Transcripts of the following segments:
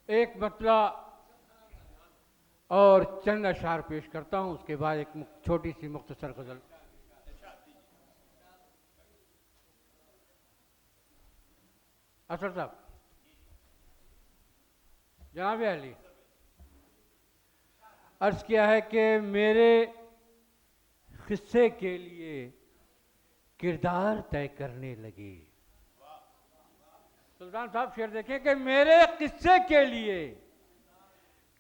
एक मतला और चंद अशार पेश करता हूं, उसके बाद एक छोटी सी मुख्तसर गजल। असर साहब, जनाब अली, अर्ज किया है कि मेरे किस्से के लिए किरदार तय करने लगे। सुल्तान साहब शेर देखें कि मेरे किस्से के लिए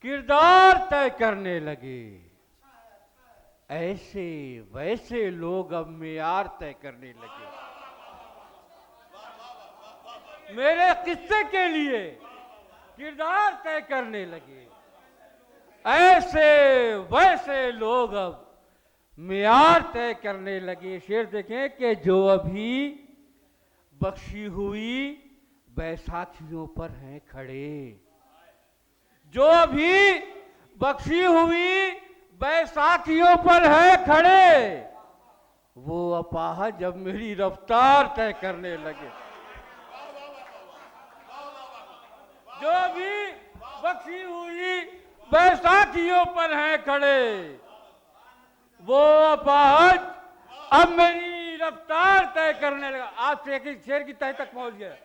किरदार तय करने लगे, ऐसे वैसे लोग अब मेयार तय करने लगे। मेरे किस्से के लिए किरदार तय करने लगे, ऐसे वैसे लोग अब मेयार तय करने लगे। शेर देखें कि जो अभी बख्शी हुई बैसाखियों पर हैं खड़े, जो अभी बख्शी हुई बैसाखियों पर है खड़े, वो अपाह जब मेरी रफ्तार तय करने लगे। जो अभी बख्शी हुई बैसाखियों पर हैं खड़े, वो अपाहज अब मेरी रफ्तार तय करने लगा। आप शेर की तय तक पहुंच गए।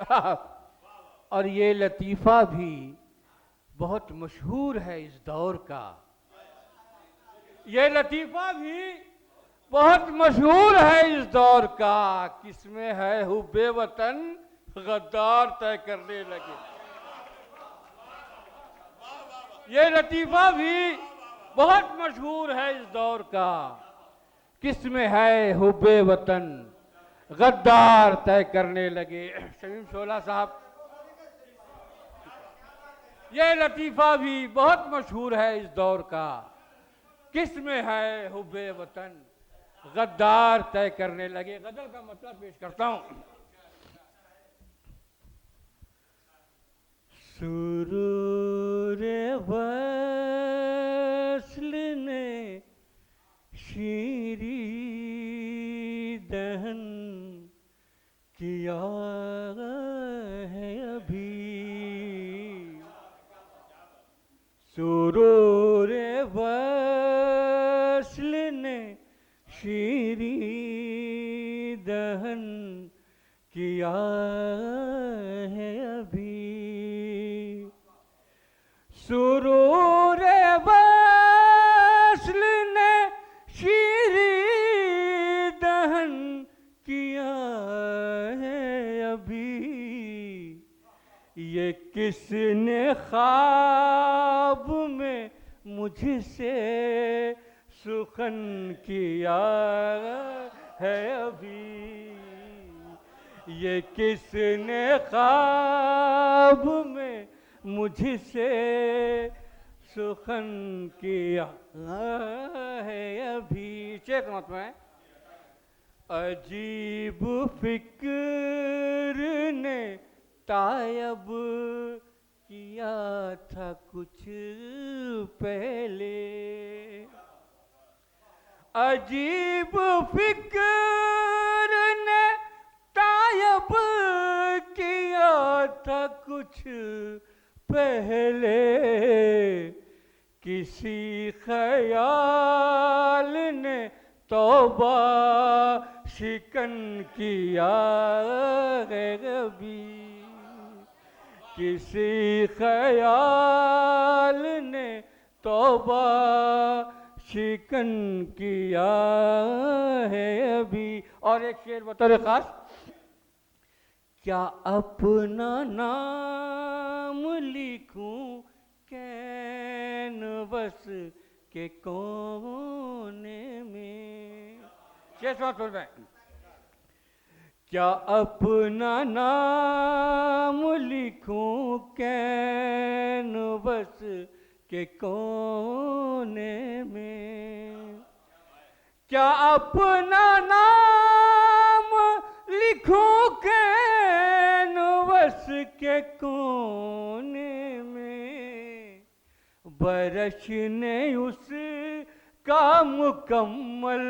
और ये लतीफ़ा भी बहुत मशहूर है इस दौर का, ये लतीफ़ा भी बहुत मशहूर है इस दौर का। किसमें है हुब्बे वतन गद्दार तय करने लगे। ये लतीफ़ा भी बहुत मशहूर है इस दौर का। किसमें है हुब्बे वतन गद्दार तय करने लगे। शमीम शोला साहब, ये लतीफ़ा भी बहुत मशहूर है इस दौर का। किसमें है हुब्बे वतन गद्दार तय करने लगे। गजल का मतलब पेश करता हूं। सुरूर वस्ल ने शीरी दहन किया है अभी, सुरूर वस्ल ने शीरी दहन किया है अभी, सुरूर वस्ल ने शीरी दहन किया है अभी, ये किसने ख्वाब में मुझसे सुखन किया है अभी, ये किसने ख्वाब में मुझसे सुखन किया है अभी। शेख मत में अजीब फिक्र ने तायब किया था कुछ पहले, अजीब फिक्र ने तायब किया था कुछ पहले, किसी ख्याल ने तौबा शिकन किया है अभी, किसी ख्याल ने तौबा शिकन किया है अभी। और एक शेर बतौर खास, क्या अपना नाम लिखूं कैनवस के कोने में। शेर सुन में, क्या अपना नाम लिखूं कैनवस के कोने में, क्या अपना नाम लिखूं कैनवस के कोने में, बरसने उस का मुकम्मल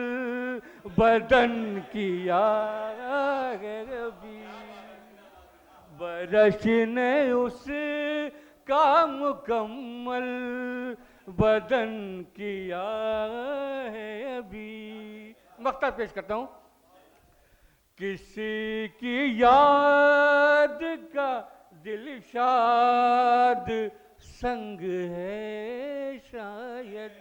बदन किया है अभी, बरसने उस का मुकम्मल बदन किया है अभी। मक्ता पेश करता हूं। किसी की याद का दिल शाद संग है शायद,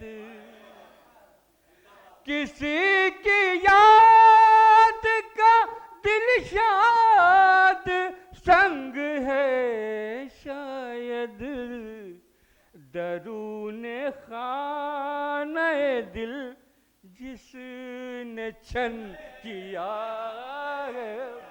किसी की याद का दिल शाद संग है शायद, दरूने खाने दिल जिसने छन किया है